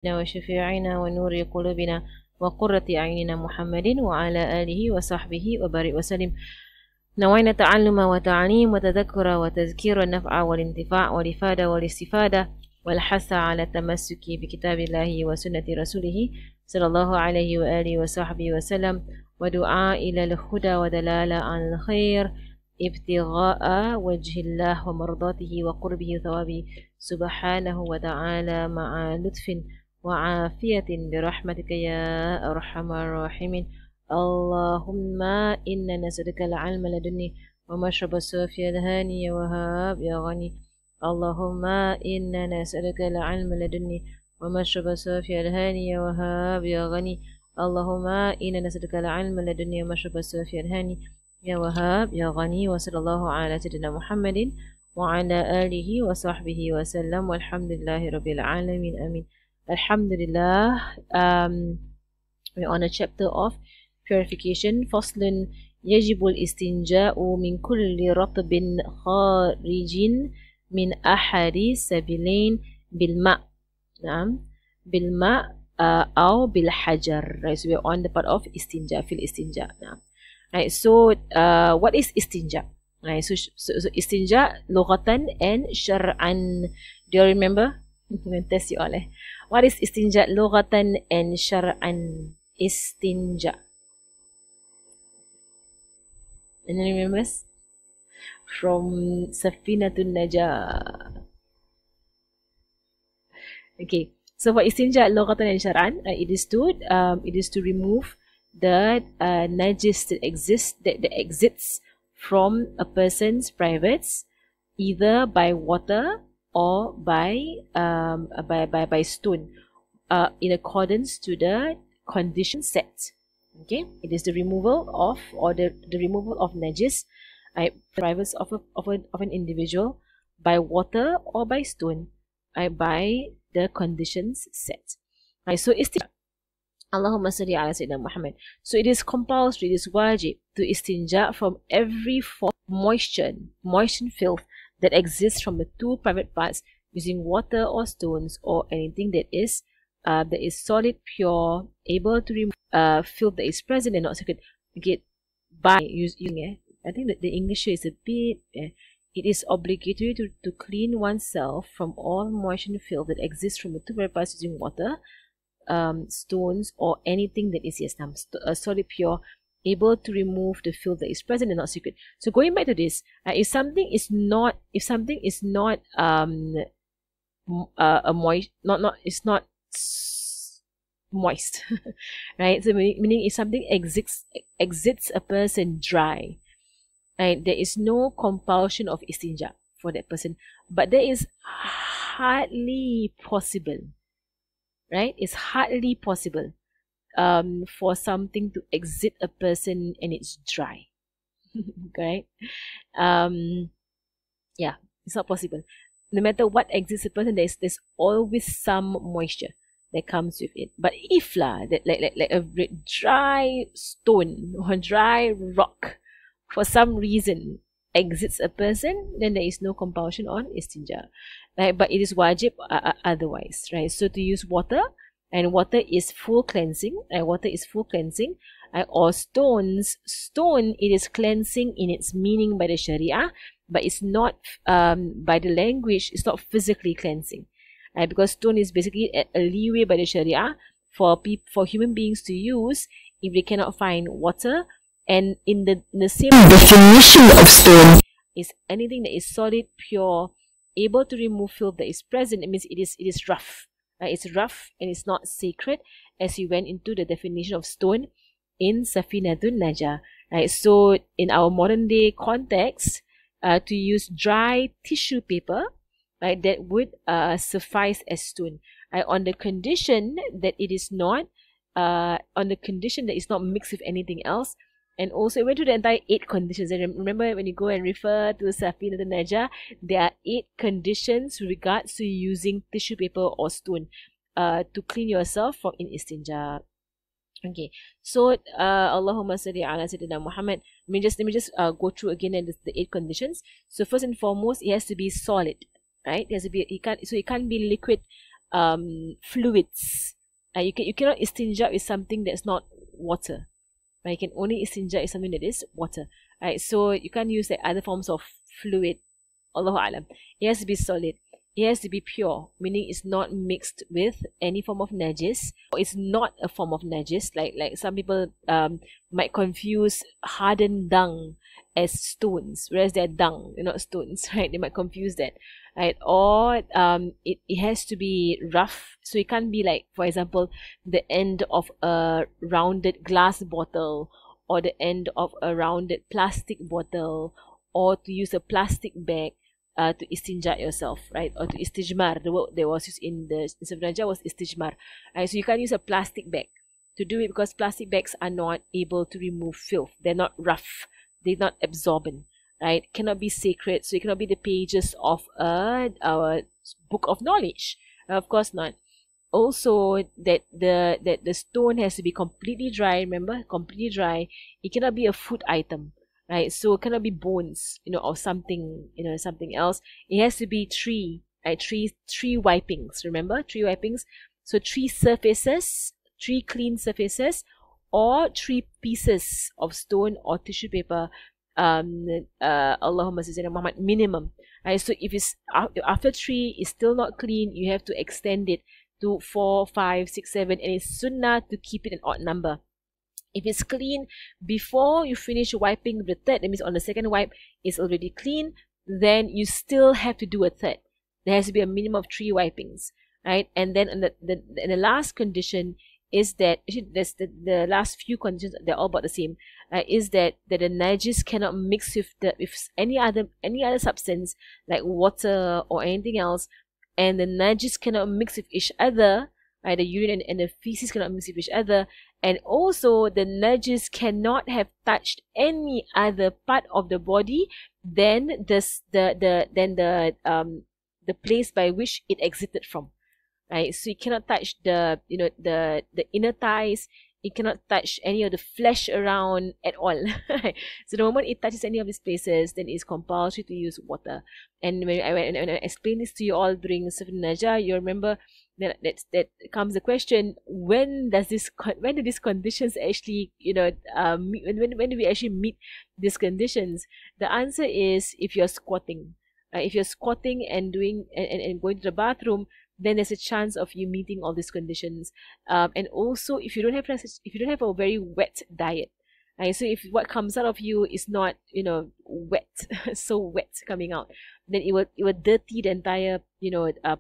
وشفيعنا ونور قلوبنا وقرة أعيننا محمد وعلى آله وصحبه وبارك وسلم. نوينا تعلم وتعليم وتذكر وتذكير والنفع والانتفاع والإفادة والاستفادة والحث على التمسك بكتاب الله وسنة رسوله صلى الله عليه وآله وصحبه وسلم، ودعاء إلى الهدى ودلالة على الخير، ابتغاء وجه الله ومرضاته وقربه وثوابه سبحانه وتعالى، مع لطف وعافية برحمتك يا أرحم الراحمين. اللهم إنا نسألك العلم لدني ومشرب الصوفي الهاني يا وهاب يا غني. اللهم إنا نسألك العلم لدني ومشرب الصوفي الهاني يا وهاب يا غني. اللهم إنا نسألك العلم لدني ومشرب الصوفي الهاني يا وهاب يا غني. وصلى الله على سيدنا محمد وعلى آله وصحبه وسلم، والحمد لله رب العالمين. آمين. Alhamdulillah. We're on a chapter of purification. فصل يجب الاستنجاء من كل رطب خارج من أحد السبيلين بالماء. نعم، بالماء أو بالحجر. Right, so we're on the part of istinja, fil istinja. Right, so what is istinja? Right, so istinja lughatan and shar'an. Do you remember? I'm going to test you all. What is istinja lughatan and shar'an? Istinja. Anyone remembers? From Safinatun Najah. Okay, so for istinja lughatan and shar'an, it is to remove the najis that exits from a person's privates, either by water or by stone, in accordance to the condition set. Okay, it is the removal of, or the removal of najis, privates of an individual by water or by stone, by the conditions set. So istinja. Allahumma salli ala Sayyidina Muhammad. So it is compulsory, it is wajib to istinja from every form of moisture, filth that exists from the two private parts using water or stones or anything that is solid, pure, able to remove filth that is present and not sacred. Okay, by using I think that the English is a bit. It is obligatory to clean oneself from all moisture and filth that exists from the two private parts using water, stones or anything that is solid, pure, able to remove the filth that is present and not secret. So going back to this, if something is not moist, right? So meaning if something exits a person dry, right, there is no compulsion of istinja for that person, but there is hardly possible, right? It's hardly possible for something to exit a person and it's dry. Okay? Yeah, it's not possible. No matter what exits a person, there's always some moisture that comes with it. But if that like a dry stone or dry rock for some reason exits a person, then there is no compulsion on istinja, right? But it is wajib otherwise, right? So to use water, and water is full cleansing, or stone, it is cleansing in its meaning by the Sharia, but it's not by the language, it's not physically cleansing, right? Because stone is basically a leeway by the Sharia for human beings to use if they cannot find water. And in the same definition of stone is anything that is solid, pure, able to remove filth that is present. It means it is rough. Right? It's rough and it's not sacred, as we went into the definition of stone in Safinatun Najah. Right? So in our modern day context, to use dry tissue paper, right, that would suffice as stone. Right? On the condition that it is not mixed with anything else. And also, we went through the entire 8 conditions. And remember, when you go and refer to Safinatun Najah, there are 8 conditions with regards to using tissue paper or stone to clean yourself from istinja. Okay, so Allahumma salli ala Sayyidina Muhammad. Let me just go through again the 8 conditions. So first and foremost, it has to be solid, right? It has to be, it can't be liquid, fluids. You cannot istinja with something that's not water. Right? You can only istinja with something that is water. Right? So you can't use like other forms of fluid. Allahu Alam. It has to be solid. It has to be pure, meaning it's not mixed with any form of najis, or it's not a form of najis. Like some people might confuse hardened dung as stones, whereas they're dung, they're not stones, right? They might confuse that, right? Or it has to be rough, so it can't be like, for example, the end of a rounded glass bottle, or the end of a rounded plastic bottle, or to use a plastic bag to istinja yourself, right? Or to istijmar. The word that was used in the Najah was istijmar. Right? So you can't use a plastic bag to do it, because plastic bags are not able to remove filth. They're not rough. They're not absorbent, right? Cannot be sacred. So it cannot be the pages of our book of knowledge. Of course not. Also, that the stone has to be completely dry. Remember, completely dry. It cannot be a food item. Right, so it cannot be bones, or something, something else. It has to be tree, right? Tree wipings. Remember, tree wipings. So tree surfaces, tree clean surfaces, or tree pieces of stone or tissue paper. Allahumma salli ala Muhammad, minimum. Right, so if it's after tree is still not clean, you have to extend it to 4, 5, 6, 7, and it's sunnah to keep it an odd number. If it's clean before you finish wiping the third, that means on the second wipe it's already clean, then you still have to do a third. There has to be a minimum of 3 wipings, right? And then the last condition is that, that's the last few conditions, they're all about the same, is that the najis cannot mix with any other substance like water or anything else, and the najis cannot mix with each other. Right, the urine and the feces cannot mix with each other, and also the najis cannot have touched any other part of the body than the place by which it exited from. Right, so it cannot touch the inner thighs. It cannot touch any of the flesh around at all. So the moment it touches any of these places, then it's compulsory to use water. And when I explain this to you all during Sifr Najah, you remember that comes the question: when do these conditions actually, when do we actually meet these conditions? The answer is if you're squatting. If you're squatting and doing and going to the bathroom, then there's a chance of you meeting all these conditions. And also, if you don't have a very wet diet, right? So if what comes out of you is not, wet, so wet coming out, then it will dirty the entire,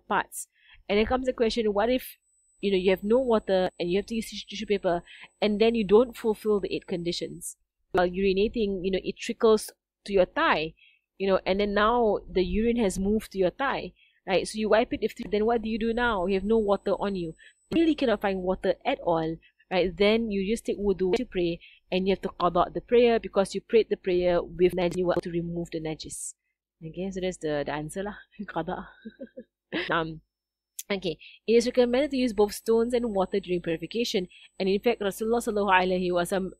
parts. And then comes the question: what if, you have no water and you have to use tissue paper, and then you don't fulfill the 8 conditions? While urinating, it trickles to your thigh, and then now the urine has moved to your thigh. Right, so you wipe it. Then what do you do now? You have no water on you. You really cannot find water at all. Right, then you just take wudu to pray, and you have to qada out the prayer, because you prayed the prayer with najis to remove the najis. Okay, so that's the answer lah. Qada. Okay, it is recommended to use both stones and water during purification, and in fact, Rasulullah sallallahu alaihi wasallam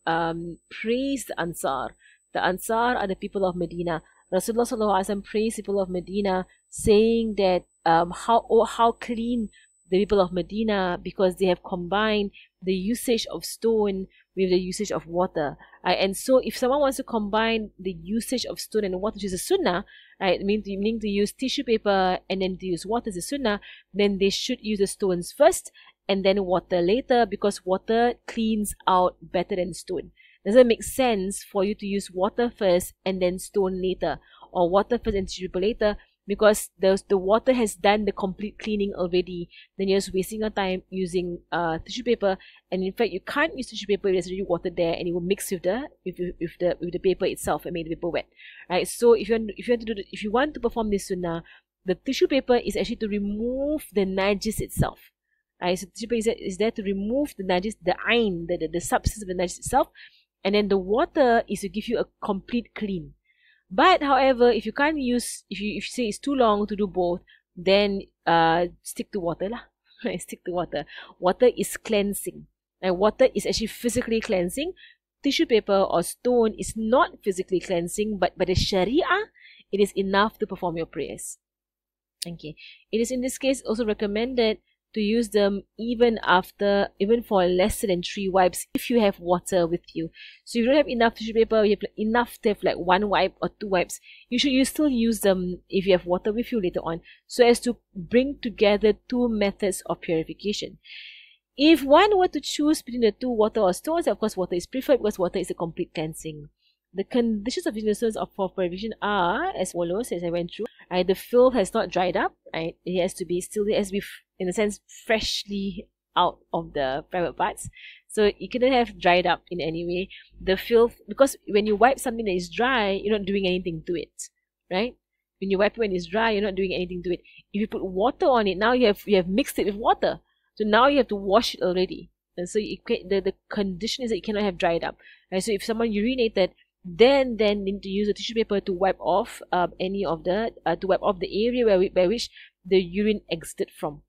praised the Ansar. The Ansar are the people of Medina. Rasulullah sallallahu alaihi wasallam praised the people of Medina, saying that how clean the people of Medina, because they have combined the usage of stone with the usage of water. And so if someone wants to combine the usage of stone and water, which is a sunnah, right, meaning to use tissue paper and then to use water as a sunnah, then they should use the stones first and then water later, because water cleans out better than stone. Doesn't make sense for you to use water first and then stone later, or water first and tissue paper later, because the water has done the complete cleaning already. Then you're just wasting your time using tissue paper, and in fact you can't use tissue paper if there's already water there, and it will mix with the paper itself and make the paper wet. Right? So if you want to perform this sunnah, the tissue paper is actually to remove the najis itself. Right? So tissue paper is there to remove the najis, the ayn, the substance of the najis itself, and then the water is to give you a complete clean. But however, if you can't use, if you say it's too long to do both, then stick to water lah. Stick to water. Water is cleansing. And water is actually physically cleansing. Tissue paper or stone is not physically cleansing, but by the Sharia, it is enough to perform your prayers. Okay. It is in this case also recommended to use them even for lesser than 3 wipes if you have water with you. So if you don't have enough tissue paper, you have enough to have like 1 wipe or 2 wipes, you still use them if you have water with you later on, so as to bring together 2 methods of purification. If one were to choose between the 2, water or stones, of course water is preferred because water is a complete cleansing. The conditions of using stones for purification are as follows, as I went through. The filth has not dried up. It has to be in a sense, freshly out of the private parts. So it couldn't have dried up in any way. The filth, because when you wipe something that is dry, you're not doing anything to it, right? When you wipe it when it's dry, you're not doing anything to it. If you put water on it, now you have mixed it with water. So now you have to wash it already. And so the condition is that it cannot have dried up. Right? So if someone urinated, then need to use a tissue paper to wipe off the area by which the urine exited from.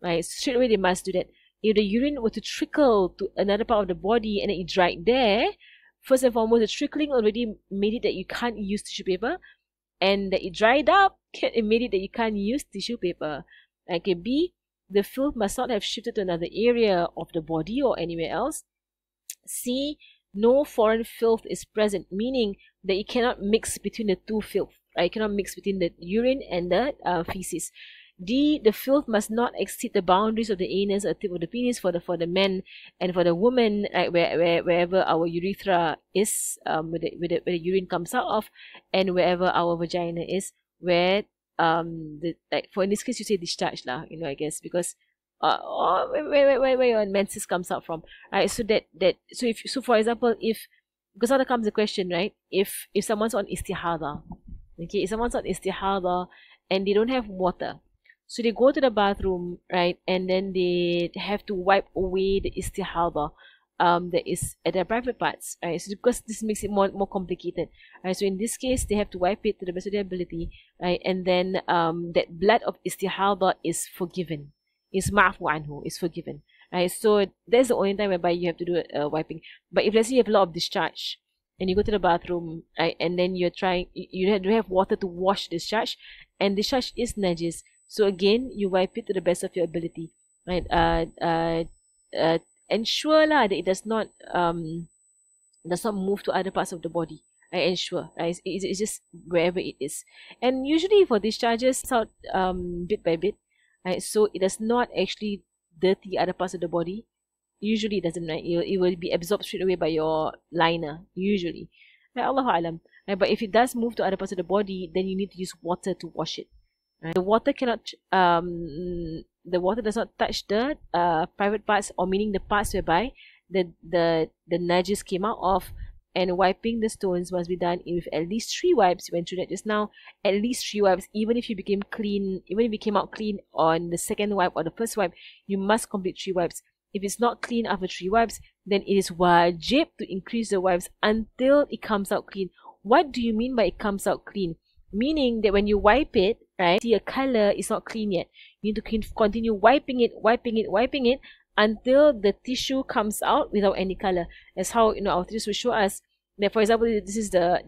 Right? Straight away they must do that. If the urine were to trickle to another part of the body and it dried there, first and foremost, the trickling already made it that you can't use tissue paper, and that it dried up, it made it that you can't use tissue paper. Okay, B, the filth must not have shifted to another area of the body or anywhere else. C, no foreign filth is present, meaning that it cannot mix between the 2 filth. Right? It cannot mix between the urine and the feces. D, the filth must not exceed the boundaries of the anus or tip of the penis for the men, and for the woman, like wherever our urethra is, where the urine comes out of, and wherever our vagina is, where for in this case you say discharge lah, I guess, because where your menses comes out from, right? So for example, because now comes the question, right? If someone's on istihada, okay, if someone's on istihada and they don't have water, so they go to the bathroom, right, and then they have to wipe away the istihada that is at their private parts, right? So because this makes it more complicated, right? So in this case, they have to wipe it to the best of their ability, right? And then that blood of istihada is forgiven, is ma'fu anhu, is forgiven, right? So that's the only time whereby you have to do wiping. But if let's say you have a lot of discharge and you go to the bathroom, right, and then you have water to wash discharge, and discharge is najis, so again you wipe it to the best of your ability, right? Ensure that it does not move to other parts of the body. Ensure, right? It's just wherever it is. And usually for discharges, it's out bit by bit, right? So it does not actually dirty other parts of the body. Usually it doesn't, right? It will be absorbed straight away by your liner, usually. Right? Allahu Alam. Right? But if it does move to other parts of the body, then you need to use water to wash it. Right? The water does not touch the private parts, or meaning the parts whereby the najis came out of, and wiping the stones must be done with at least 3 wipes. We went through that just now. At least 3 wipes. Even if you came out clean on the second wipe or the first wipe, you must complete 3 wipes. If it's not clean after 3 wipes, then it is wajib to increase the wipes until it comes out clean. What do you mean by it comes out clean? Meaning that when you wipe it, right, see a color is not clean yet. You need to continue wiping it until the tissue comes out without any color. That's how our teachers will show us that, for example, this is the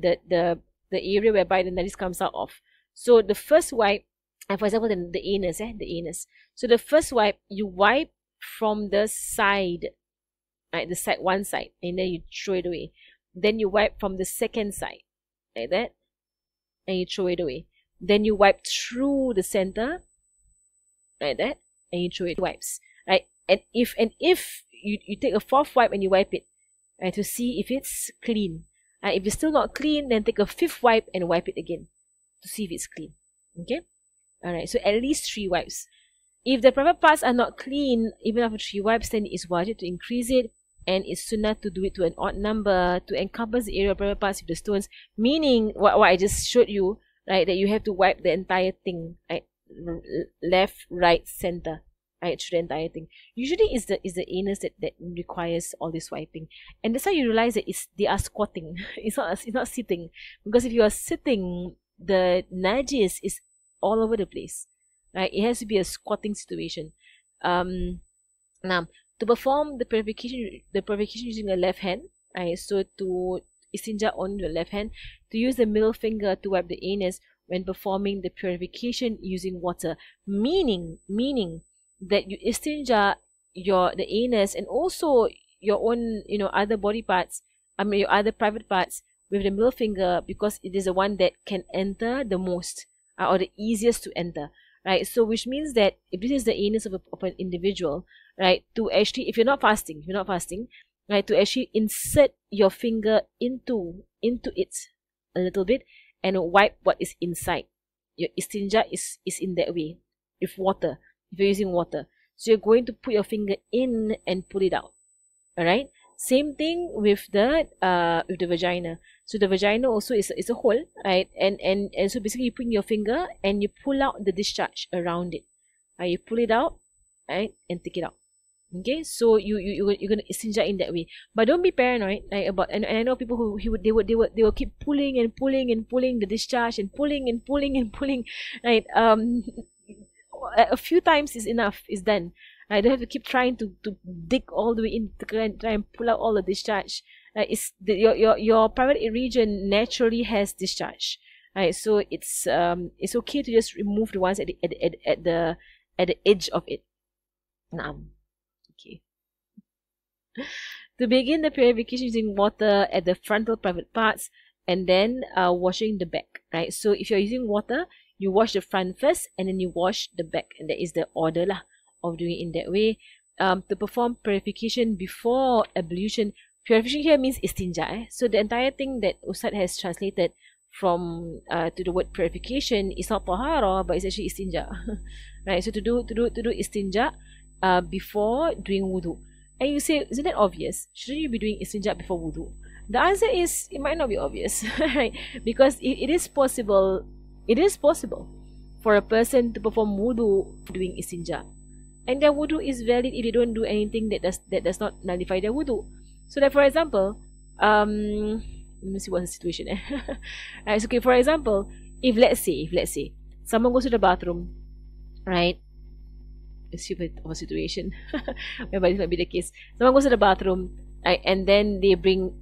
area whereby the najis comes out of. So the first wipe, and for example, the anus. So the first wipe, you wipe from the side, right, one side, and then you throw it away. Then you wipe from the second side, like that, and you throw it away. Then you wipe through the center, like that, and you throw it wipes, right? And if you take a 4th wipe and you wipe it, right, to see if it's clean. If it's still not clean, then take a 5th wipe and wipe it again to see if it's clean. Okay, all right. So at least 3 wipes. If the private parts are not clean, even after 3 wipes, then it's wajib to increase it, and it's sunnah to do it to an odd number to encompass the area of private parts with the stones. Meaning what I just showed you, right, that you have to wipe the entire thing, right, left, right, center, right, through the entire thing. Usually it's the anus that requires all this wiping, and that's why you realize that they are squatting. It's not sitting, because if you are sitting, the najis is all over the place. Right, it has to be a squatting situation. Now, to perform the purification using the left hand, right? So to istinja on the left hand, to use the middle finger to wipe the anus when performing the purification using water. Meaning that you istinja the anus and also your own, other body parts, your other private parts with the middle finger, because it is the one that can enter the most, or the easiest to enter, right? So which means that if this is the anus of an individual, right, to actually, if you're not fasting, right, to actually insert your finger into it a little bit and wipe what is inside. Your istinja is in that way, with water, if you're using water. So you're going to put your finger in and pull it out. Alright? Same thing with the vagina. So the vagina also is a hole, right? And so basically you put in your finger and you pull out the discharge around it. You pull it out, right, and take it out. Okay, so you're gonna istinja in that way, but don't be paranoid, right, about. And I know people who they will keep pulling and pulling and pulling the discharge and pulling and pulling and pulling, right? A few times is enough, is done. I don't have to keep trying to dig all the way in to try and pull out all the discharge. Your private region naturally has discharge, right? So it's okay to just remove the ones at the edge of it. Okay. To begin the purification, using water at the frontal private parts and then washing the back, right? So if you're using water, you wash the front first and then you wash the back, and that is the order of doing it in that way. To perform purification before ablution. Purification here means istinja. So the entire thing that Ustad has translated from to the word purification is not tahara, but it's actually istinja. Right? So to do istinja before doing wudu. And you say, isn't that obvious? Shouldn't you be doing istinja before wudu? The answer is, it might not be obvious, right? Because it is possible for a person to perform wudu doing istinja, and their wudu is valid if they don't do anything that does not nullify their wudu. So that, for example, let me see what's the situation. Right, so okay, for example, if let's say someone goes to the bathroom, right? Let's see of a situation whereby this might be the case. Someone goes to the bathroom, right, and then they bring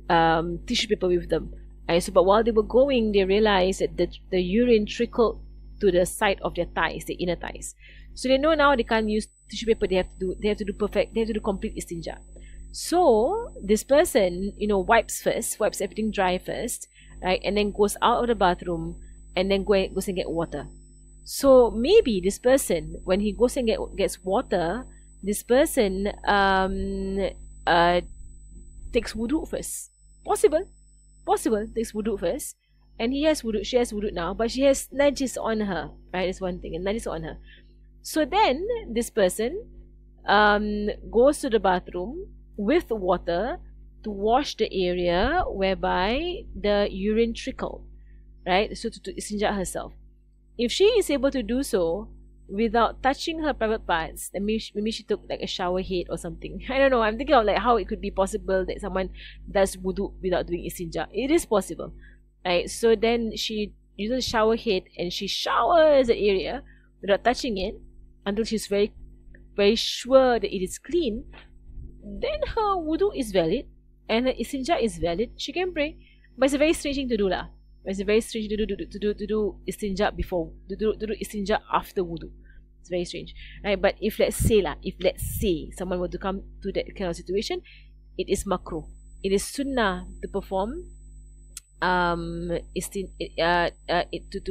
tissue paper with them. Right, so but while they were going, they realized that the urine trickled to the side of their thighs, the inner thighs. So they know now they can't use tissue paper. They have to do complete istinja. So this person, wipes everything dry first, right, and then goes out of the bathroom and then goes and get water. So maybe this person, when he goes and gets water, this person takes wudu first. Possible, takes wudu first, and she has wudu now, but she has najis on her, right? That's one thing, and najis on her. So then this person goes to the bathroom with water to wash the area whereby the urine trickled, right? So to istinja herself. If she is able to do so without touching her private parts, then maybe she took like a shower head or something. I don't know. I'm thinking of like how it could be possible that someone does wudu without doing istinja. It is possible, right? So then she uses a shower head and she showers the area without touching it until she's very, very sure that it is clean. Then her wudu is valid and her istinja is valid. She can pray, but it's a very strange thing to do lah. It's very strange to do istinja before, to do istinja after wudu. It's very strange, right? But if let's say someone were to come to that kind of situation, it is makruh. It is sunnah to perform to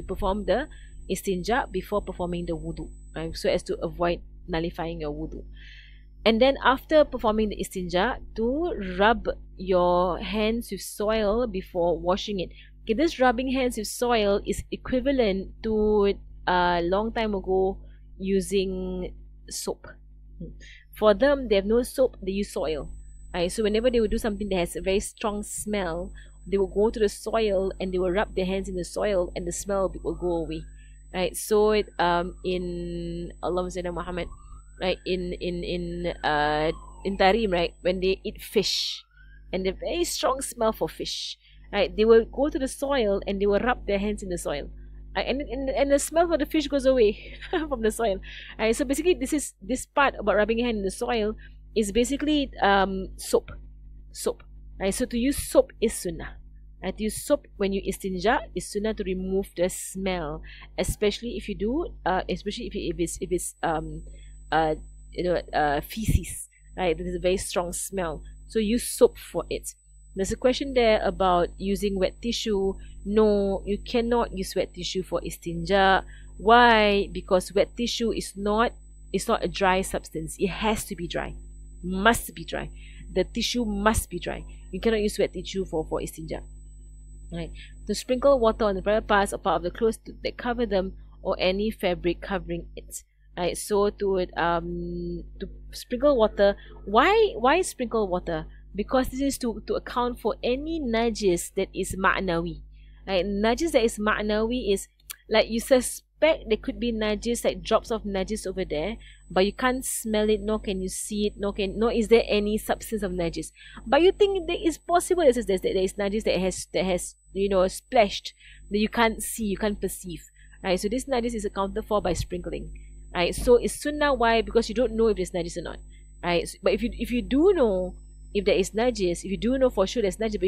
perform the istinja before performing the wudu, right? So as to avoid nullifying your wudu. And then after performing the istinja, to rub your hands with soil before washing it. Okay, this rubbing hands with soil is equivalent to a long time ago using soap. For them, they have no soap, they use soil. Right? So whenever they would do something that has a very strong smell, they will go to the soil and they will rub their hands in the soil and the smell will go away. Right? So in Allahumma Muhammad, right, in Tarim, right, when they eat fish and the very strong smell for fish, right, they will go to the soil and they will rub their hands in the soil, and the smell for the fish goes away from the soil. Right, so basically this part about rubbing your hand in the soil is basically soap. Right, so to use soap is sunnah. Right, to use soap when you istinja is sunnah to remove the smell, especially if you do, especially if it's feces, right? There's a very strong smell, so use soap for it. There's a question there about using wet tissue. No, you cannot use wet tissue for istinja. Why? Because wet tissue is not a dry substance. It has to be dry, must be dry. The tissue must be dry. You cannot use wet tissue for istinja. Right. To sprinkle water on the private parts or part of the clothes that cover them, or any fabric covering it. Right. So to sprinkle water. Why sprinkle water? Because this is to account for any najis that is ma'nawi. Right. Najis that is ma'nawi is like you suspect there could be najis, like drops of najis over there, but you can't smell it, nor can you see it, nor is there any substance of najis. But you think that it's possible that there is najis that has splashed, that you can't see, you can't perceive. Right, so this najis is accounted for by sprinkling. Right, so it's sunnah. Why? Because you don't know if there's najis or not. Right, so, but if you do know if there is najis, if you do know for sure there's najis, but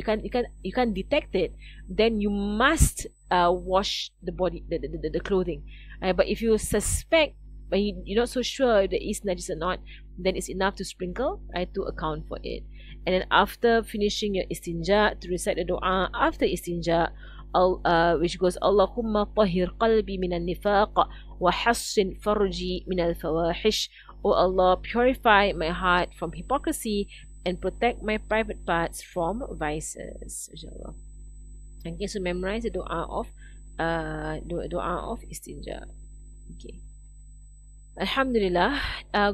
you can't detect it, then you must wash the body, the clothing. But if you suspect, but you're not so sure if there is najis or not, then it's enough to sprinkle, right, to account for it. And then after finishing your istinja, to recite the dua after istinja, which goes, Allahumma tahhir qalbi minan nifaq wa hassin farji minal fawahish. O Allah, purify my heart from hypocrisy and protect my private parts from vices. Inshallah. Okay, so memorize the dua of istinja. Okay. Alhamdulillah.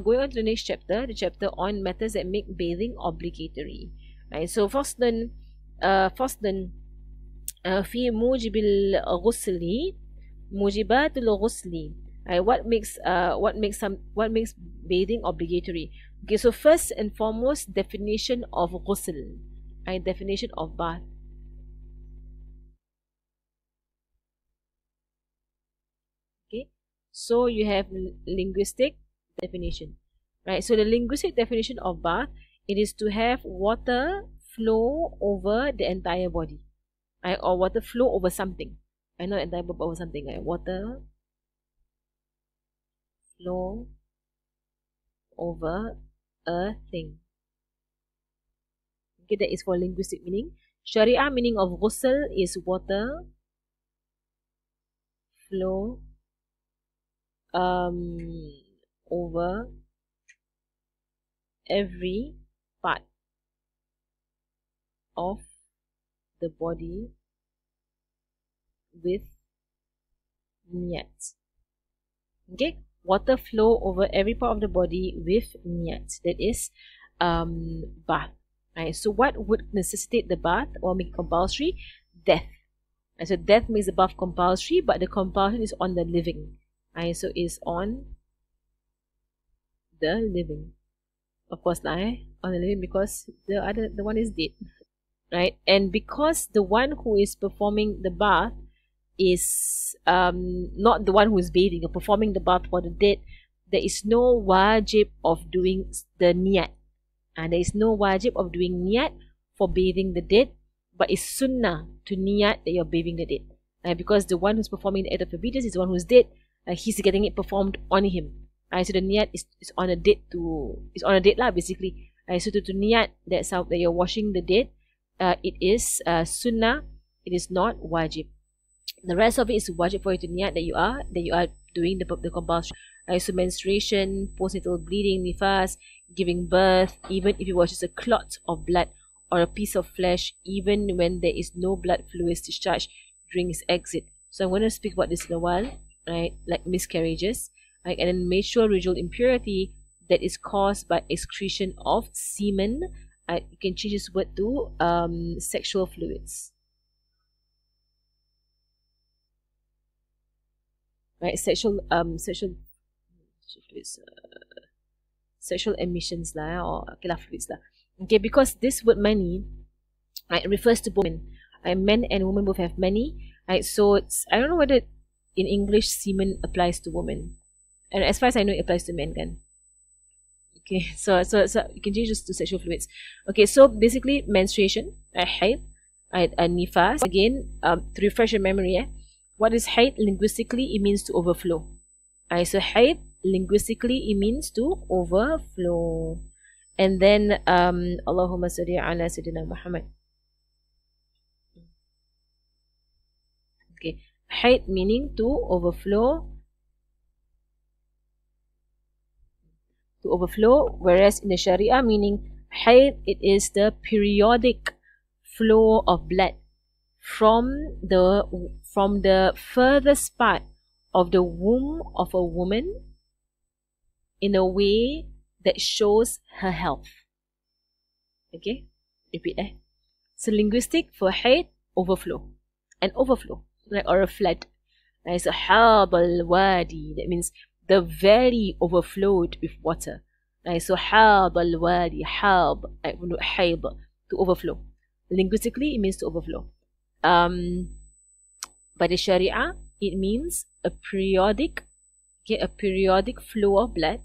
Going on to the next chapter, the chapter on matters that make bathing obligatory. Right. So fasdan fi mujibil ghusli, mujibatul ghusli. Right. What makes bathing obligatory? Okay. So first and foremost, definition of ghusl. Right. Definition of bath. So you have linguistic definition, right? So the linguistic definition of bath, it is to have water flow over the entire body, right? Or water flow over something. I know entire body over something, right? Water flow over a thing. Okay, that is for linguistic meaning. Sharia meaning of ghusl is water flow over every part of the body with niyat. Okay, water flow over every part of the body with niyat. That is bath. Right. So what would necessitate the bath or make compulsory? Death. And so death makes the bath compulsory, but the compulsion is on the living. Right, so is on the living. Of course, on the living, because the one is dead. Right, and because the one who is performing the bath is not the one who is bathing or performing the bath for the dead, there is no wajib of doing the niyat. And there is no wajib of doing niyat for bathing the dead, but it's sunnah to niyat that you're bathing the dead. Because the one who's performing the act of obedience is the one who's dead. He's getting it performed on him. So the niyat is on a dead lah, basically. So to niyat that's how that you're washing the dead, it is sunnah. It is not wajib. The rest of it is wajib for you to niyat that you are doing the compulsion. So menstruation, postnatal bleeding, nifas, giving birth, even if it was just a clot of blood or a piece of flesh, even when there is no blood fluids discharged during its exit. So I'm going to speak about this in a while, right? Like miscarriages, right? And then menstrual residual impurity that is caused by excretion of semen. You can change this word to sexual fluids. Right, sexual emissions lah, or fluids lah. Okay, because this word mani, right, refers to women. Men and women both have mani. Right, so I don't know whether in English semen applies to women, and as far as I know, it applies to men. Kan? Okay, so you can change this to sexual fluids. Okay, so basically menstruation, haid, nifas. Again, to refresh your memory, what is haid linguistically? It means to overflow. So haid linguistically, it means to overflow. And then Allahumma salli ala Sayyidina Muhammad. Okay, hayd meaning to overflow. To overflow, whereas in the Sharia meaning hayd, it is the periodic flow of blood from the furthest part of the womb of a woman in a way that shows her health. Okay, repeat. So linguistic for hayd, overflow, an overflow, like, or a flood. Like, so hab al-wadi, that means the valley overflowed with water. Like, so hab al-wadi, hab, like, hayd, to overflow. Linguistically, it means to overflow. By the Sharia, it means a periodic flow of blood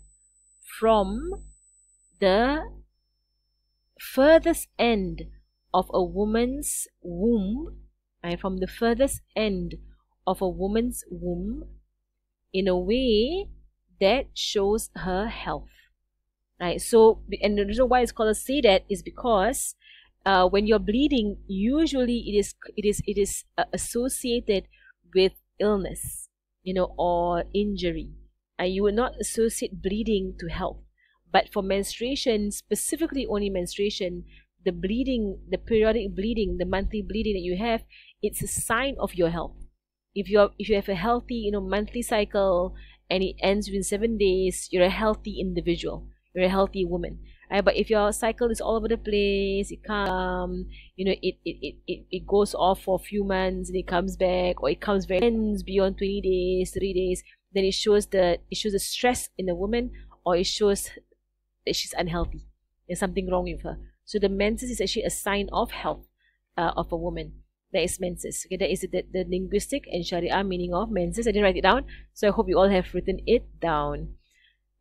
from the furthest end of a woman's womb, and from the furthest end of a woman's womb in a way that shows her health. Right? So, and the reason why it's called a sayyidat is because when you're bleeding, usually it is associated with illness, or injury. You will not associate bleeding to health. But for menstruation, specifically only menstruation, the bleeding, the periodic bleeding, the monthly bleeding that you have, it's a sign of your health. If you have a healthy, monthly cycle and it ends within 7 days, you're a healthy individual. You're a healthy woman. Right? But if your cycle is all over the place, it comes, it goes off for a few months and it comes back, or it comes ends beyond 20 days, 30 days, then it shows the stress in the woman, or it shows that she's unhealthy. There's something wrong with her. So the menses is actually a sign of health of a woman. That is menses. Okay, that is the linguistic and Sharia meaning of menses. I didn't write it down, so I hope you all have written it down.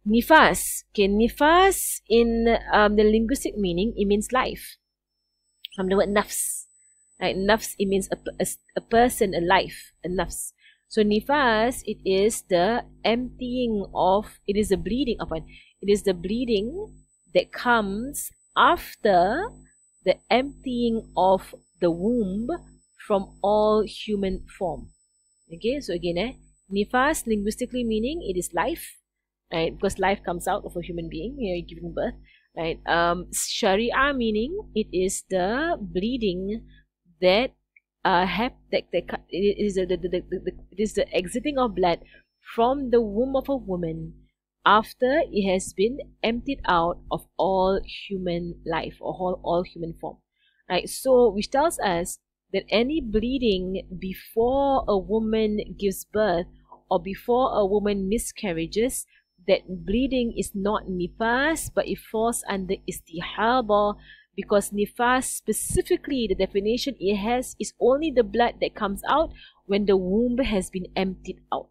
Nifas. Okay, nifas in the linguistic meaning, it means life. From the word nafs. Right, nafs, it means a person, a life, a nafs. So nifas, it is the emptying of, it is the bleeding upon. It is the bleeding that comes after the emptying of the womb from all human form. Okay, so again, nifas linguistically meaning it is life, right? Because life comes out of a human being, you're giving birth, right? Sharia meaning it is the bleeding that it is the exiting of blood from the womb of a woman after it has been emptied out of all human life, or all human form, right? So which tells us that any bleeding before a woman gives birth or before a woman miscarriages, that bleeding is not nifas, but it falls under istihada, because nifas, specifically the definition it has, is only the blood that comes out when the womb has been emptied out.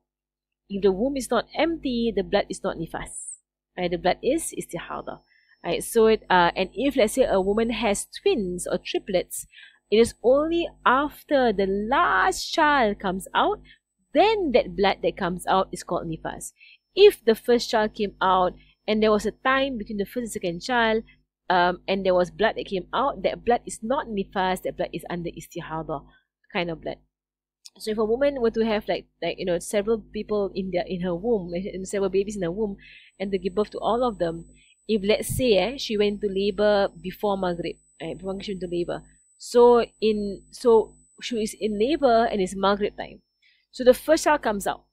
If the womb is not empty, the blood is not nifas. Right? The blood is istihada. Right? So and if let's say a woman has twins or triplets, it is only after the last child comes out, then that blood that comes out is called nifas. If the first child came out and there was a time between the first and second child, and there was blood that came out, that blood is not nifas, that blood is under istihada kind of blood. So if a woman were to have several people in her womb, several babies in her womb, and to give birth to all of them, if let's say she went to labor before Maghrib, right, before she went to labor, so she is in labor and it's Maghrib time, so the first child comes out,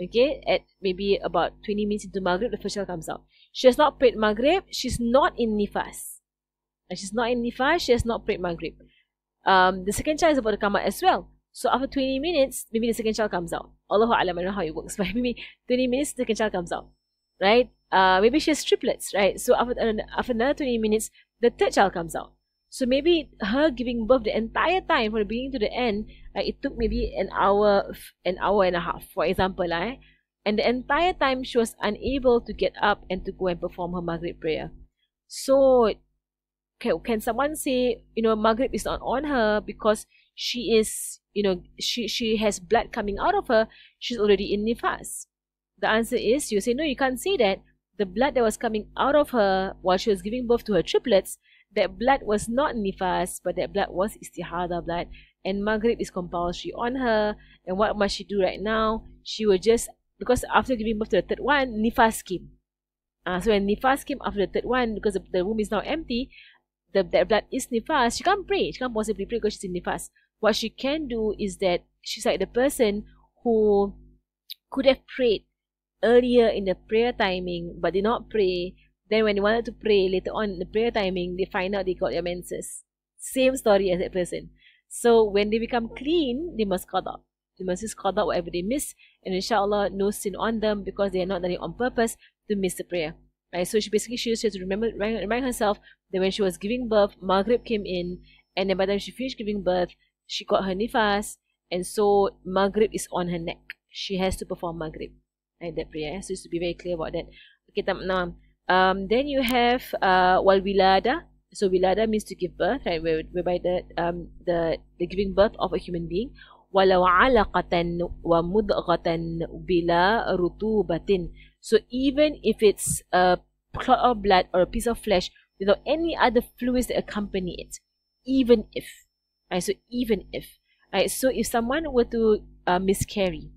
okay, at maybe about 20 minutes into Maghrib, the first child comes out. She has not prayed Maghrib, she's not in nifas. She's not in nifas, she has not prayed Maghrib. The second child is about to come out as well. So after 20 minutes, maybe the second child comes out. Allahu A'lam, I don't know how it works, but maybe 20 minutes, the second child comes out, right? Maybe she has triplets, right? So after another 20 minutes, the third child comes out. So maybe her giving birth the entire time, from the beginning to the end, it took maybe an hour and a half, for example, and the entire time she was unable to get up and to go and perform her Maghrib prayer. So can someone say, Maghrib is not on her because she is, she has blood coming out of her, she's already in nifas? The answer is, you say, no, you can't say that. The blood that was coming out of her while she was giving birth to her triplets, that blood was not nifas, but that blood was istihada blood. And Maghrib is compulsory on her. And what must she do right now? She will just, because after giving birth to the third one, nifas came. So when nifas came after the third one, because the womb is now empty, that blood is nifas, she can't pray. She can't possibly pray because she's in nifas. What she can do is that she's like the person who could have prayed earlier in the prayer timing, but did not pray. Then when they wanted to pray later on in the prayer timing, they find out they got their menses. Same story as that person. So when they become clean, they must qada. They must just qada whatever they miss, and inshallah no sin on them because they are not done it on purpose to miss the prayer. Right? So she just has to remind herself that when she was giving birth, Maghrib came in, and then by the time she finished giving birth, she got her nifas, and so Maghrib is on her neck. She has to perform Maghrib. Right, that prayer. So just to be very clear about that. Okay, now, then you have wal Vilada. So Vilada means to give birth, right? Whereby the giving birth of a human being. Walau alaqatan wa mudghatan bila rutubatin. So even if it's a clot of blood or a piece of flesh without any other fluids that accompany it, even if, right? So even if, right? So if someone were to miscarry,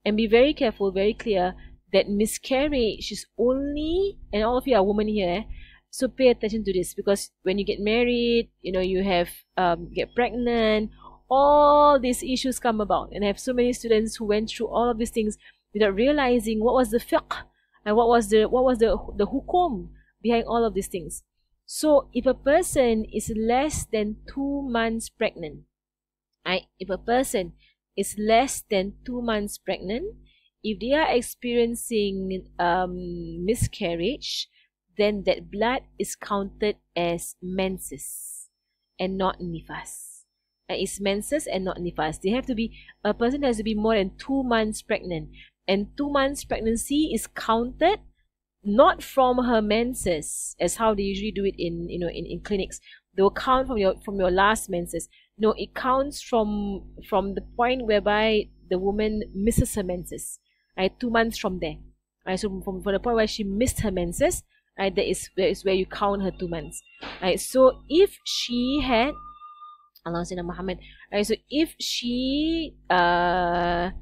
and be very careful, very clear, that miscarriage is only, and all of you are women here, so pay attention to this, because when you get married, you have get pregnant, all these issues come about. And I have so many students who went through all of these things without realizing what was the fiqh and what was the hukum behind all of these things. So if a person is less than 2 months pregnant, if a person is less than 2 months pregnant, if they are experiencing miscarriage, then that blood is counted as menses and not nifas. It's menses and not nifas. A person has to be more than 2 months pregnant, and 2 months pregnancy is counted not from her menses, as how they usually do it in clinics. They will count from your last menses. No, it counts from the point whereby the woman misses her menses. Right, 2 months from there. Right, so from the point where she missed her menses, right, that is where you count her 2 months. Right, so if she had, Muhammad, right, so if she had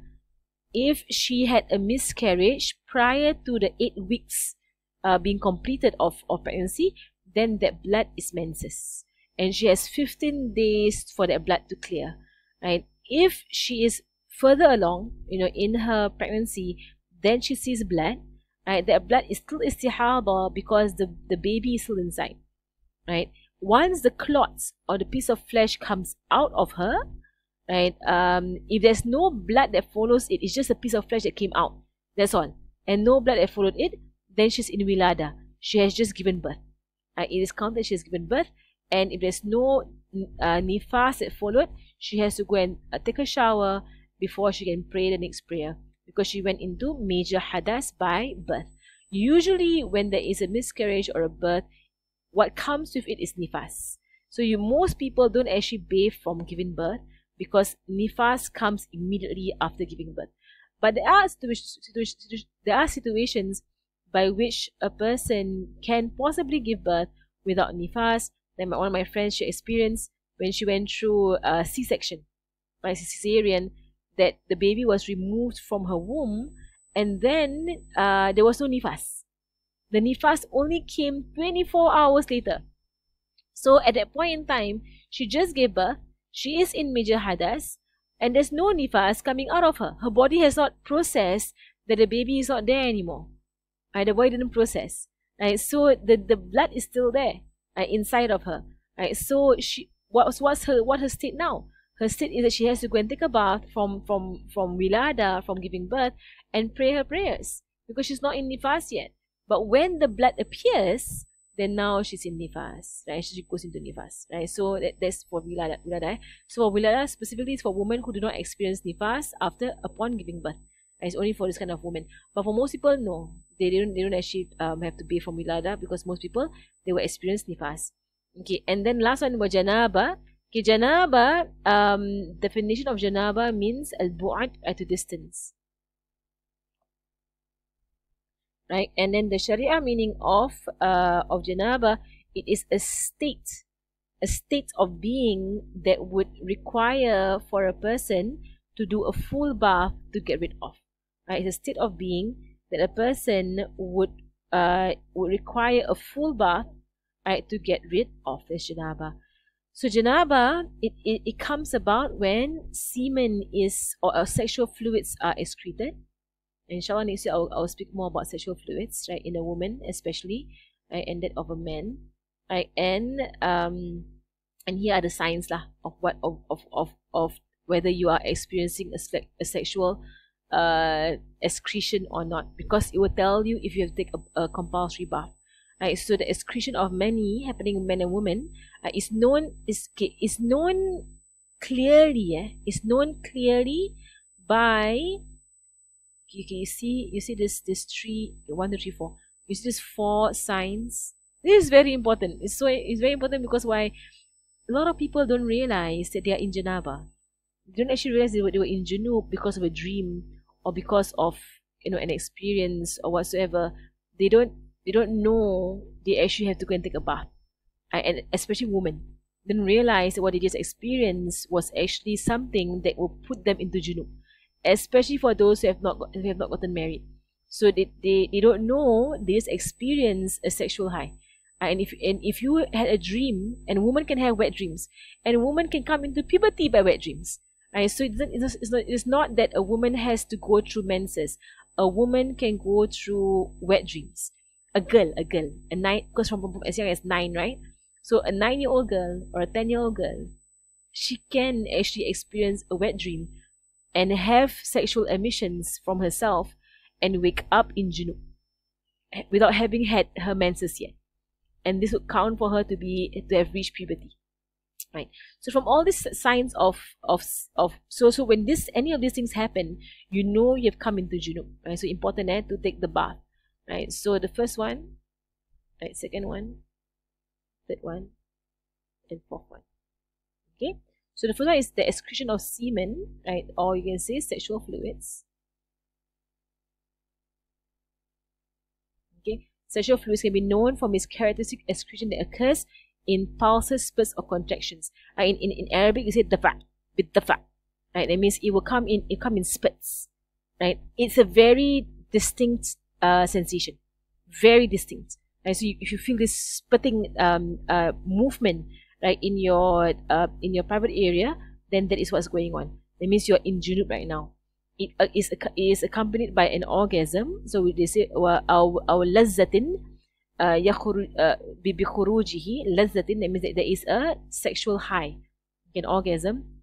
a miscarriage prior to the 8 weeks being completed of pregnancy, then that blood is menses. And she has 15 days for that blood to clear. Right? If she is further along, in her pregnancy, then she sees blood. Right? That blood is still istihada because the baby is still inside. Right? Once the clots or the piece of flesh comes out of her, right? If there's no blood that follows it, it's just a piece of flesh that came out. That's all. And no blood that followed it, then she's in Vilada. She has just given birth. It is counted she has given birth. And if there's no nifas that followed, she has to go and take a shower before she can pray the next prayer, because she went into major hadas by birth. Usually when there is a miscarriage or a birth, what comes with it is nifas. So most people don't actually bathe from giving birth, because nifas comes immediately after giving birth. But there are situations by which a person can possibly give birth without nifas. Like one of my friends, she experienced when she went through a C-section, by cesarean, that the baby was removed from her womb, and then there was no nifas. The nifas only came 24 hours later. So at that point in time, she just gave birth, she is in major hadas, and there's no nifas coming out of her. Her body has not processed that the baby is not there anymore. The body didn't process. So the blood is still there inside of her. So what's her state now? Her state is that she has to go and take a bath from Vilada, from giving birth, and pray her prayers, because she's not in nifas yet. But when the blood appears, then now she's in nifas, right? She goes into nifas, right? So that's for Vilada. So Vilada specifically is for women who do not experience nifas upon giving birth. It's only for this kind of women. But for most people, no, they don't actually have to be from Vilada, because most people, they will experience nifas. Okay, and then last one about janaba. Okay, janaba, definition of janaba means al-bu'ad, at a distance. right? And then the Sharia meaning of janaba, it is a state of being that would require for a person to do a full bath to get rid of. Right? It's a state of being that a person would require a full bath, right, to get rid of the janaba. So janaba, it comes about when semen is or sexual fluids are excreted. Inshallah, next year I'll speak more about sexual fluids, right, in a woman especially, right, and that of a man, right, and here are the signs lah of what of whether you are experiencing a sexual excretion or not, because it will tell you if you have to take a compulsory bath. Right, so the excretion of mani happening in men and women is known clearly. Is known clearly by you see this 3, 1, 2, 3, 4. You see these 4 signs. This is very important. It's very important because why? A lot of people don't realize that they are in janaba. They don't actually realize they were in junub because of a dream or because of an experience or whatsoever. They don't know they actually have to go and take a bath, and especially women didn't realize that what they just experienced was actually something that will put them into junub, especially for those who have not gotten married. So they don't know they just experience a sexual high. And if you had a dream, and a woman can have wet dreams, and a woman can come into puberty by wet dreams, right? So it's not that a woman has to go through menses. A woman can go through wet dreams. A girl, a 9, because from as young as 9, right? So a 9-year-old girl or a 10-year-old girl, she can actually experience a wet dream and have sexual emissions from herself and wake up in junub without having had her menses yet. And this would count for her to have reached puberty, right? So from all these signs so when any of these things happen, you have come into junub, right? So important to take the bath, right? So the first one, right, second one, third one, and fourth one. Okay. So the first one is the excretion of semen, right? Or you can say sexual fluids. Okay. Sexual fluids can be known from its characteristic excretion that occurs in pulses, spurts, or contractions. In Arabic, you say dafa, with dafa, right? That means it will come in spurts, right? It's a very distinct sensation, very distinct. Right? So if you feel this spurting movement, right, in your private area, then that is what's going on. That means you're in junub right now. It is accompanied by an orgasm. So they say our lazzatin bikhurujihi lazzatin. That means that there is a sexual high, an orgasm,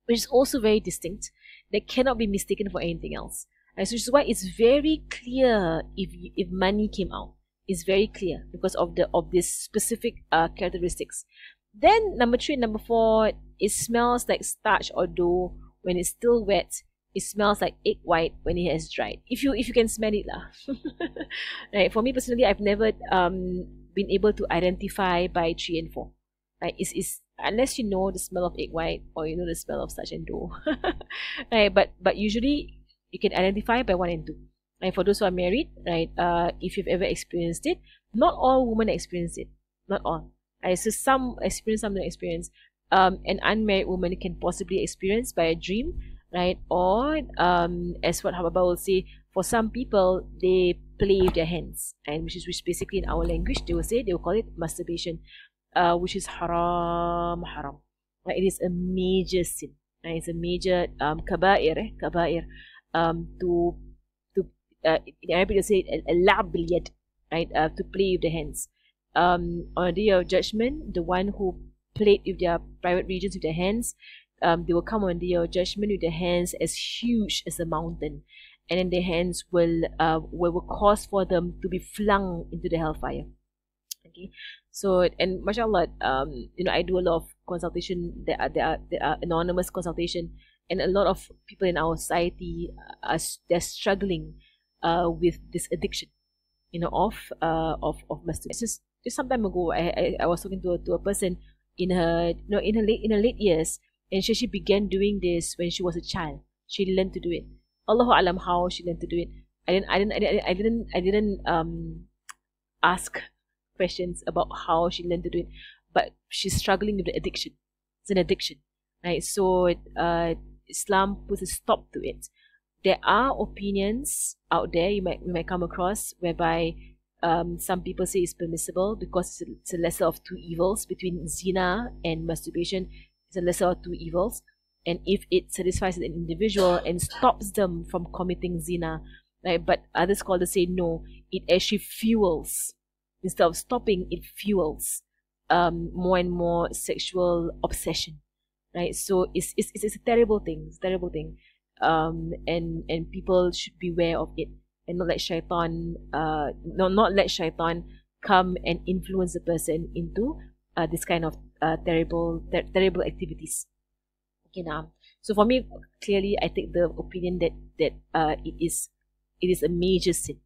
which is also very distinct. That cannot be mistaken for anything else. Right? So which is why it's very clear if money came out. It's very clear because of this specific characteristics. Then number 3 and number 4, it smells like starch or dough when it's still wet. It smells like egg white when it has dried. If you can smell it lah. Right. For me personally, I've never been able to identify by 3 and 4. Right. It's unless you know the smell of egg white or you know the smell of starch and dough. Right. But usually you can identify by 1 and 2. Right. For those who are married, right, if you've ever experienced it, not all women experience it. Not all. Right. So some experience, some don't experience. An unmarried woman can possibly experience by a dream. Right, or as what Hababa will say, for some people they play with their hands, and which basically in our language they will call it masturbation, which is haram. Right, it is a major sin. Right, it's a major kabair. In Arabic they say al-la'b bil-yad, right, to play with the hands. On the day of judgment, the one who played with their private regions with their hands, they will come on the day of judgment with their hands as huge as a mountain, and then their hands will cause for them to be flung into the hellfire. Okay, so and mashallah, I do a lot of consultation. There are anonymous consultation, and a lot of people in our society they're struggling with this addiction, of masturbation. Just some time ago, I was talking to a person in her late years. And she began doing this when she was a child. She learned to do it. Allahu alam how she learned to do it. I didn't ask questions about how she learned to do it, but she's struggling with the addiction. It's an addiction, right? So Islam puts a stop to it. There are opinions out there you might come across whereby some people say it's permissible because it's a lesser of two evils. Between zina and masturbation, it's a lesser of two evils, and if it satisfies an individual and stops them from committing zina, right? But other scholars say no, it actually fuels. Instead of stopping, it fuels more and more sexual obsession, right? So it's a terrible thing. It's a terrible thing, and people should beware of it and not let shaitan, not let shaitan come and influence the person into this kind of terrible activities. Okay, now, so for me, clearly, I take the opinion that it is a major sin.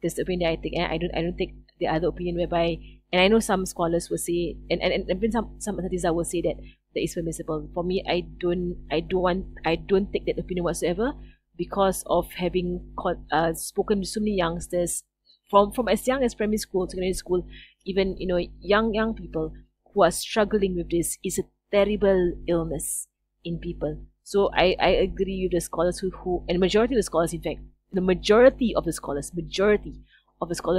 That's the opinion that I take. And I don't take the other opinion whereby, and I know some scholars will say, and some Asatiza will say that is permissible. For me, I don't take that opinion whatsoever, because of having spoken to so many youngsters from as young as primary school, secondary school, even young people who are struggling with this. Is a terrible illness in people. So I agree with the scholars who and majority of the scholars, in fact, the majority of the scholars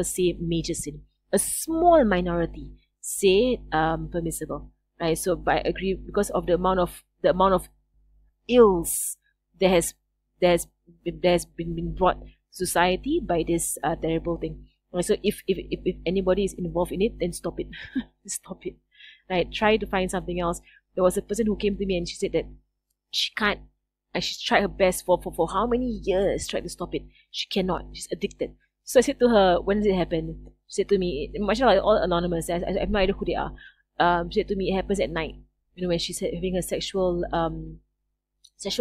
say major sin. A small minority say permissible, right? So I agree because of the amount of ills that has been brought to society by this terrible thing. Right? So if anybody is involved in it, then stop it. Stop it. Right? Try to find something else. There was a person who came to me and she said that she can't. And she's tried her best for how many years, tried to stop it. She cannot. She's addicted. So I said to her, when did it happen? She said to me, mashallah, all anonymous. I have no idea who they are. She said to me, it happens at night. When she's having a sexual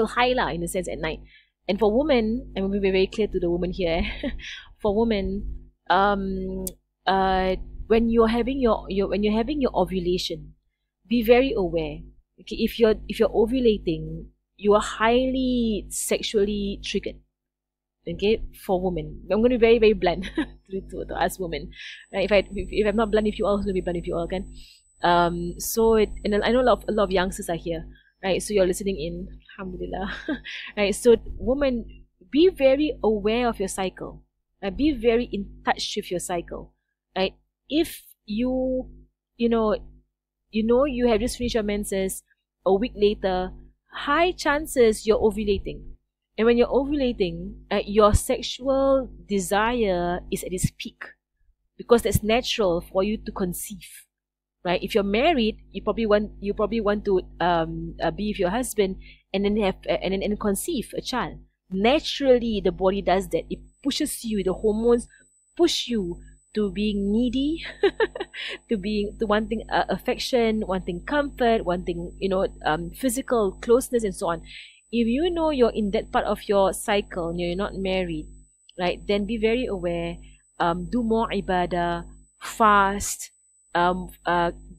high lah, in a sense, at night. And for women, I'm going to be very clear to the woman here. For women, when you're having your ovulation, be very aware. Okay, if you're ovulating, you are highly sexually triggered. Okay, for women, I'm going to be very, very blunt to us women. Right? If I'm not blunt with you all, I'm going to be blunt with you all, can. And I know a lot of youngsters are here, right? So you're listening in, alhamdulillah. Right? So women, be very aware of your cycle. Be very in touch with your cycle. Right? If you have just finished your menses, a week later, high chances you're ovulating. And when you're ovulating, your sexual desire is at its peak, because that's natural for you to conceive, right? If you're married, you probably want to be with your husband and then and conceive a child. Naturally, the body does that. It pushes you. The hormones push you to being needy, to wanting affection, wanting comfort, wanting physical closeness and so on. If you know you're in that part of your cycle and you're not married, right, then be very aware. Do more ibadah, fast,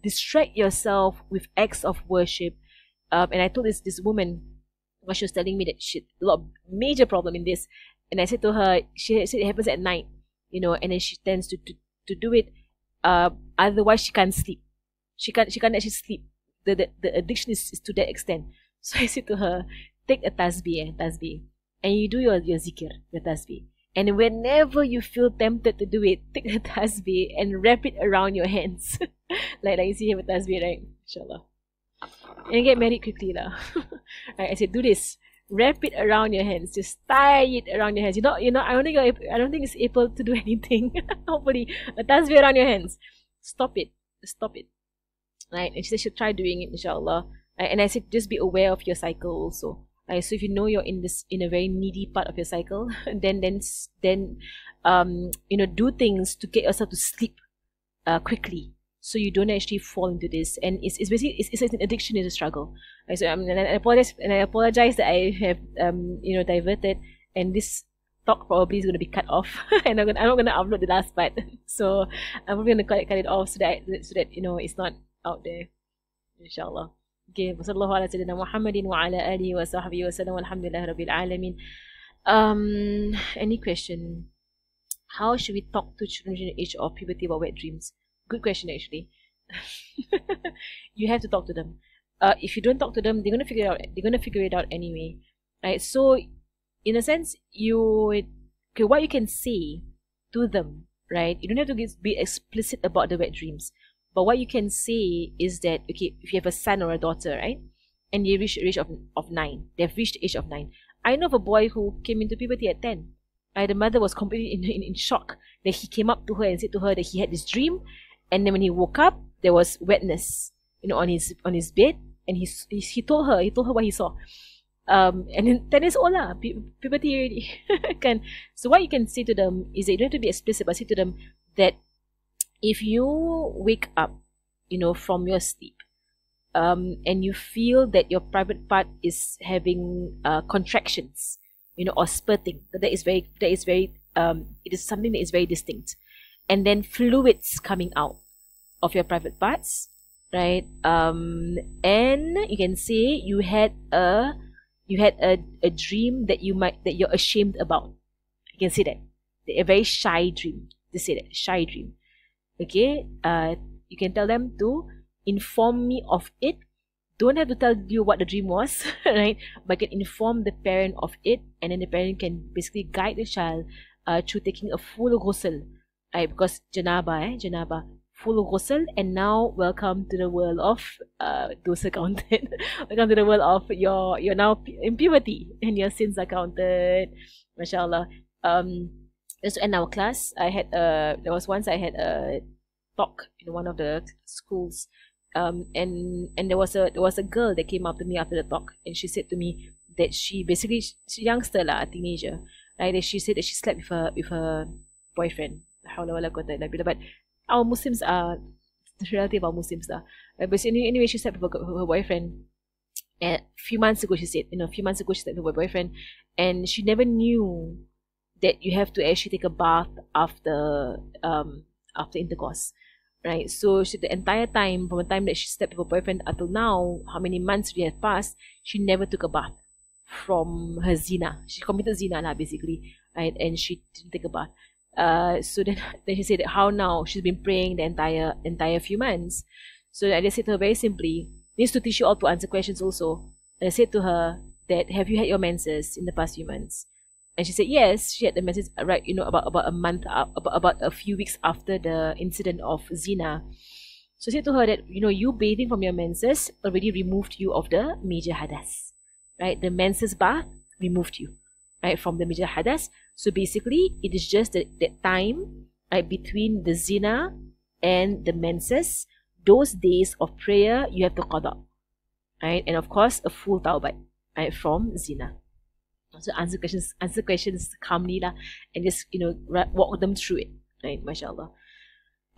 distract yourself with acts of worship. And I told this woman, when she was telling me that she had a lot of major problem in this, and I said to her, she said it happens at night, and then she tends to do it. Otherwise, she can't sleep. She can't actually sleep. The addiction is to that extent. So I said to her, take a tasbih, and you do your zikr, your tasbih. And whenever you feel tempted to do it, take the tasbih and wrap it around your hands. like you see here with tasbih, right? Inshallah. And get married quickly lah. Right, I said, do this. Wrap it around your hands. Just tie it around your hands. I don't think it's able to do anything. Hopefully, a tasbih around your hands. Stop it. Right? And she said she'll try doing it, inshallah. Right? And I said, just be aware of your cycle also. Right? So if you know you're in a very needy part of your cycle, then do things to get yourself to sleep quickly, so you don't actually fall into this. And it's basically it's an addiction, is a struggle. Right? So and I apologize that I have diverted, and this talk probably is going to be cut off. And I'm not going to upload the last part. So I'm probably going to cut it off so that it's not out there, inshallah. Okay, wasallallahu ala sayyidina Muhammadin wa ala alihi wa sahbihi wa sallam, walhamdulillahi rabbil alamin. Any question? How should we talk to children in the age of puberty about wet dreams? Good question, actually. You have to talk to them. If you don't talk to them, they're gonna figure it out. They're gonna figure it out anyway, right? So, in a sense, what you can say to them, right? You don't have to be explicit about the wet dreams, but what you can say is that, okay, if you have a son or a daughter, right, and they reach the age of 9, they've reached the age of 9. I know of a boy who came into puberty at 10. Right? The mother was completely in shock that he came up to her and said to her that he had this dream, and then when he woke up, there was wetness, on his bed, and he told her what he saw. And then 10 years old lah, puberty already. So what you can say to them is that you don't have to be explicit, but say to them that if you wake up, from your sleep, and you feel that your private part is having contractions, or spurting, it is something that is very distinct, and then fluids coming out of your private parts, right? And you can say you had a dream that you're ashamed about. You can say that, a very shy dream. Just say that, shy dream. Okay. You can tell them to inform me of it. Don't have to tell you what the dream was, right? But can inform the parent of it, and then the parent can basically guide the child through taking a full ghusl, right? Because janaba, full ghusl, and now welcome to the world of those accounted. Welcome to the world of you're now in puberty, and your sins are counted. Mashallah. Just to end our class, there was once I had a talk in one of the schools. And there was a girl that came up to me after the talk, and she said to me that she's a youngster lah, a teenager, right? And she said that she slept with her boyfriend. But our Muslims are the relative of Muslims lah. But anyway, she slept with her boyfriend. And a few months ago, she said, she slept with her boyfriend, and she never knew that you have to actually take a bath after intercourse. Right, so the entire time, from the time that she slept with her boyfriend until now, how many months we have passed, she never took a bath from her zina. She committed zina lah, basically, right? And she didn't take a bath. So then she said that how now she's been praying the entire few months. So I just said to her very simply, needs to teach you all to answer questions also. And I said to her that, have you had your menses in the past few months? And she said yes, she had the menses, right, about a month, about a few weeks after the incident of zina. So I said to her that, you bathing from your menses already removed you of the major hadas, right? The menses bath removed you, right, from the major hadas. So basically, it is just that time, right, between the zina and the menses. Those days of prayer, you have to qada, right? And of course, a full tawbah, right, from zina. So answer questions calmly lah, and just walk them through it, right? MashaAllah.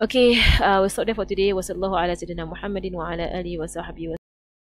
Okay, we'll stop there for today. Wa sallallahu ala sayyidina Muhammadin wa ala alihi wa sahbihi wa